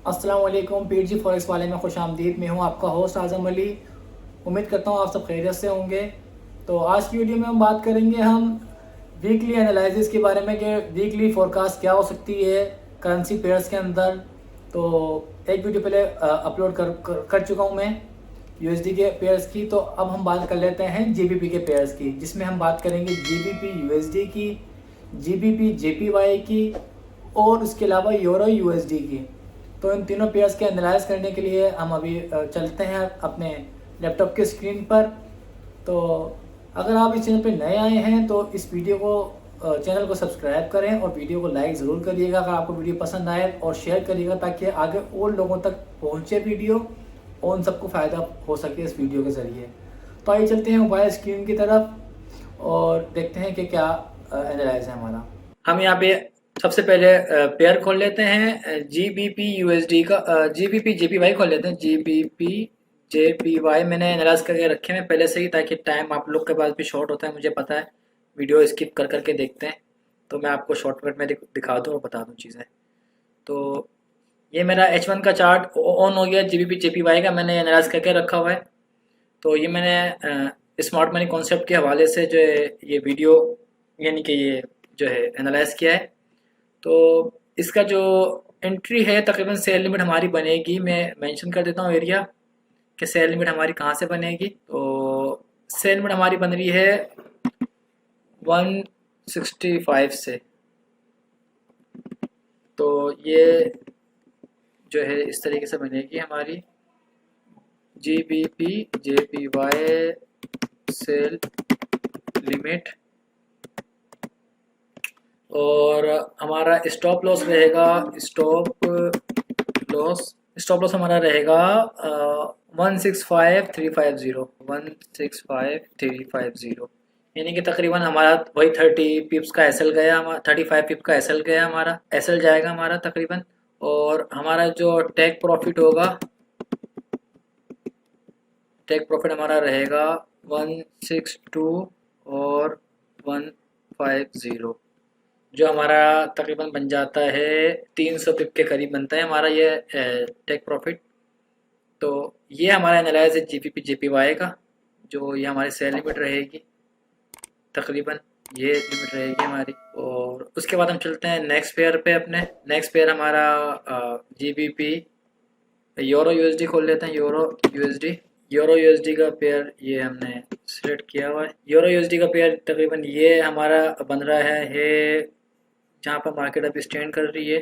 अस्सलाम वालेकुम। पीर जी फॉरेक्स वाले में खुश आमदीद। मैं हूं आपका होस्ट आज़म अली। उम्मीद करता हूं आप सब खैरियत से होंगे। तो आज की वीडियो में हम बात करेंगे वीकली एनालिसिस के बारे में कि वीकली फोरकास्ट क्या हो सकती है करेंसी पेयर्स के अंदर। तो एक वीडियो पहले अपलोड कर चुका हूं मैं यूएसडी के पेयर्स की। तो अब हम बात कर लेते हैं जीबीपी के पेयर्स की, जिसमें हम बात करेंगे जीबीपी यूएसडी की, जीबीपी जेपीवाई की और उसके अलावा यूरो यूएसडी की। तो इन तीनों पेयर्स के एनालाइज करने के लिए हम अभी चलते हैं अपने लैपटॉप के स्क्रीन पर। तो अगर आप इस चैनल पर नए आए हैं तो इस वीडियो को चैनल को सब्सक्राइब करें और वीडियो को लाइक ज़रूर करिएगा अगर आपको वीडियो पसंद आए, और शेयर करिएगा ताकि आगे और लोगों तक पहुंचे वीडियो और उन सबको फ़ायदा हो सके इस वीडियो के ज़रिए। तो आइए चलते हैं मोबाइल स्क्रीन की तरफ और देखते हैं कि क्या एनालाइज है हमारा। हम यहाँ पे सबसे पहले पेयर खोल लेते हैं जीबीपी यूएसडी का, जीबीपी जेपीवाई खोल लेते हैं। जीबीपी जेपीवाई मैंने एनालाइज करके रखे हैं पहले से ही, ताकि टाइम आप लोग के पास भी शॉर्ट होता है, मुझे पता है। वीडियो स्किप कर करके देखते हैं तो मैं आपको शॉर्टकट में दिखा दूँ और बता दूँ चीज़ें। तो ये मेरा H1 का चार्ट ऑन हो गया, जीबीपी जेपीवाई का मैंने एनालाइज करके रखा हुआ है। तो ये मैंने स्मार्ट मनी कॉन्सेप्ट के हवाले से जो है ये वीडियो यानी कि ये जो है एनालाइज किया है। तो इसका जो एंट्री है तकरीबन सेल लिमिट हमारी बनेगी, मैं मेंशन कर देता हूँ एरिया कि सेल लिमिट हमारी कहाँ से बनेगी। तो सेल लिमिट हमारी बन रही है 165 से। तो ये जो है इस तरीके से बनेगी हमारी जीबीपी जेपीवाई सेल लिमिट। और हमारा स्टॉप लॉस रहेगा, स्टॉप लॉस हमारा रहेगा 165,350, 165,350, यानी कि तकरीबन हमारा वही 30 पिप्स का एसएल गया, 35 पिप का एसएल गया, हमारा एसएल जाएगा हमारा तकरीबन। और हमारा जो टेक प्रॉफिट होगा, टेक प्रॉफिट हमारा रहेगा 162 और 150, जो हमारा तकरीबन बन जाता है 300 पिप के करीब बनता है हमारा ये टेक प्रॉफिट। तो ये हमारा एनालाइज है जीपीपी जेपीवाई का, जो ये हमारी सेल लिमिट रहेगी, तकरीबन ये लिमिट रहेगी हमारी। और उसके बाद हम चलते हैं नेक्स्ट पेयर पे। अपने नेक्स्ट पेयर हमारा जीबीपी यूरो यूएसडी खोल लेते हैं। यूरो यूएसडी का पेयर ये हमने सिलेक्ट किया हुआ है। यूरो यूएसडी का पेयर तकरीबन ये हमारा बन रहा है जहाँ पर मार्केट अभी स्टैंड कर रही है।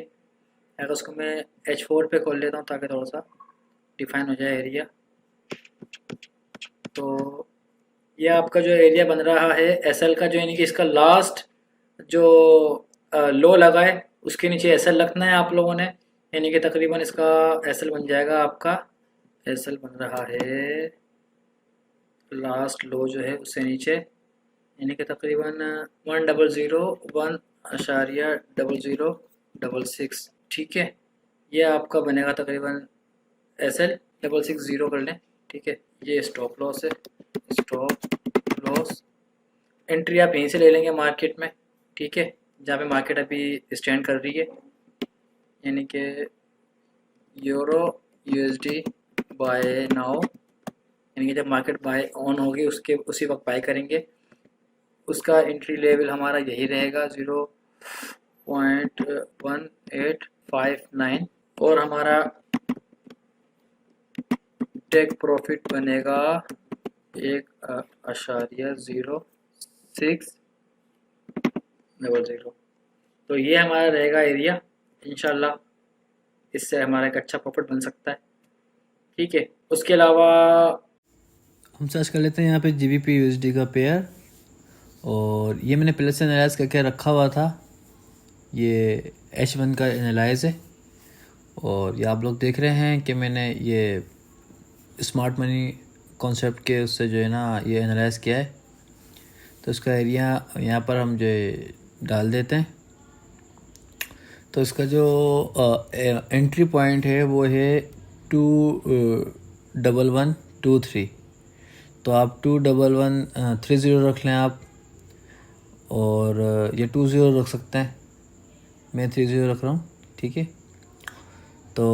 अगर उसको मैं H4 पे खोल लेता हूँ ताकि थोड़ा सा डिफाइन हो जाए एरिया। तो ये आपका जो एरिया बन रहा है एसएल का, जो यानी कि इसका लास्ट जो लो लगा है उसके नीचे एसएल रखना है आप लोगों ने, यानी कि तकरीबन इसका एसएल बन जाएगा आपका, एसएल बन रहा है लास्ट लो जो है उससे नीचे, यानी कि तकरीबन 100.1.0066। ठीक है, ये आपका बनेगा तकरीबन एसएल 660 कर लें। ठीक है, ये स्टॉप लॉस है, स्टॉप लॉस। एंट्री आप यहीं से ले लेंगे मार्केट में, ठीक है, जहाँ पे मार्केट अभी स्टैंड कर रही है, यानी कि यूरो यूएसडी बाय नाउ, यानी कि जब मार्केट बाय ऑन होगी उसके उसी वक्त बाय करेंगे। उसका एंट्री लेवल हमारा यही रहेगा 0.1859 और हमारा टेक प्रॉफिट बनेगा 1.0600। तो ये हमारा रहेगा एरिया, इंशाल्लाह इससे हमारा एक अच्छा प्रॉफिट बन सकता है। ठीक है, उसके अलावा हम सर्च कर लेते हैं यहाँ पे जीबीपी यूएसडी का पेयर, और ये मैंने पहले से एनालाइज करके रखा हुआ था। ये H1 का एनालाइज है, और ये आप लोग देख रहे हैं कि मैंने ये स्मार्ट मनी कॉन्सेप्ट के उससे जो है ना ये एनालाइज किया है। तो इसका एरिया यहाँ पर हम जो डाल देते हैं। तो इसका जो एंट्री पॉइंट है वो है 21123। तो आप 21130 रख लें आप, और ये 20 रख सकते हैं, मैं 30 रख रहा हूँ। ठीक है, तो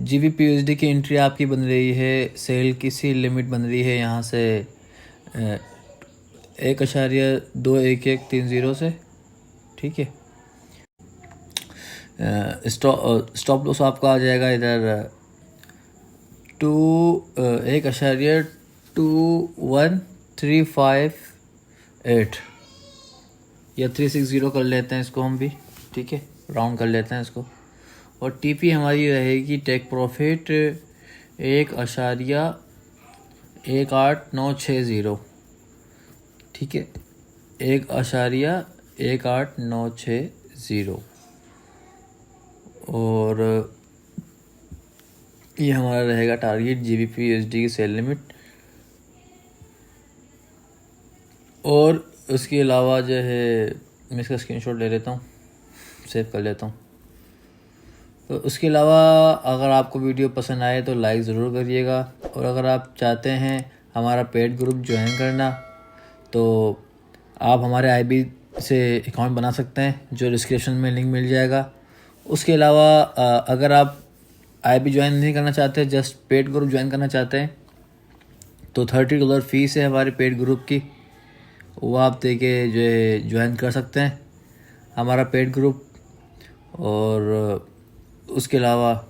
GBP/USD की एंट्री आपकी बन रही है, सेल की सी लिमिट बन रही है यहाँ से 1.21130 से, ठीक है। स्टॉप लॉस आपका आ जाएगा इधर 1.21358 या 360 कर लेते हैं इसको हम भी, ठीक है, राउंड कर लेते हैं इसको। और TP हमारी रहेगी टेक प्रॉफिट 1.18960, ठीक है, 1.18960। और ये हमारा रहेगा टारगेट GBP/USD की सेल लिमिट। और उसके अलावा जो है मैं इसका स्क्रीनशॉट ले लेता हूँ, सेव कर लेता हूँ। तो उसके अलावा अगर आपको वीडियो पसंद आए तो लाइक ज़रूर करिएगा। और अगर आप चाहते हैं हमारा पेड ग्रुप ज्वाइन करना तो आप हमारे IB से अकाउंट बना सकते हैं, जो डिस्क्रिप्शन में लिंक मिल जाएगा। उसके अलावा अगर आप IB ज्वाइन नहीं करना चाहते, जस्ट पेड ग्रुप ज्वाइन करना चाहते हैं, तो $30 फ़ीस है हमारे पेड ग्रुप की, वो आप दे के जो है ज्वाइन कर सकते हैं हमारा पेड ग्रुप। और उसके अलावा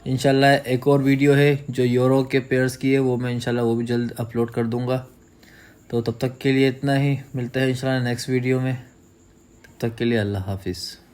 इंशाल्लाह एक और वीडियो है जो यूरो के पेयर्स की है, वो मैं इंशाल्लाह वो भी जल्द अपलोड कर दूंगा। तो तब तक के लिए इतना ही, मिलते हैं इंशाल्लाह नेक्स्ट वीडियो में। तब तक के लिए अल्लाह हाफिज़।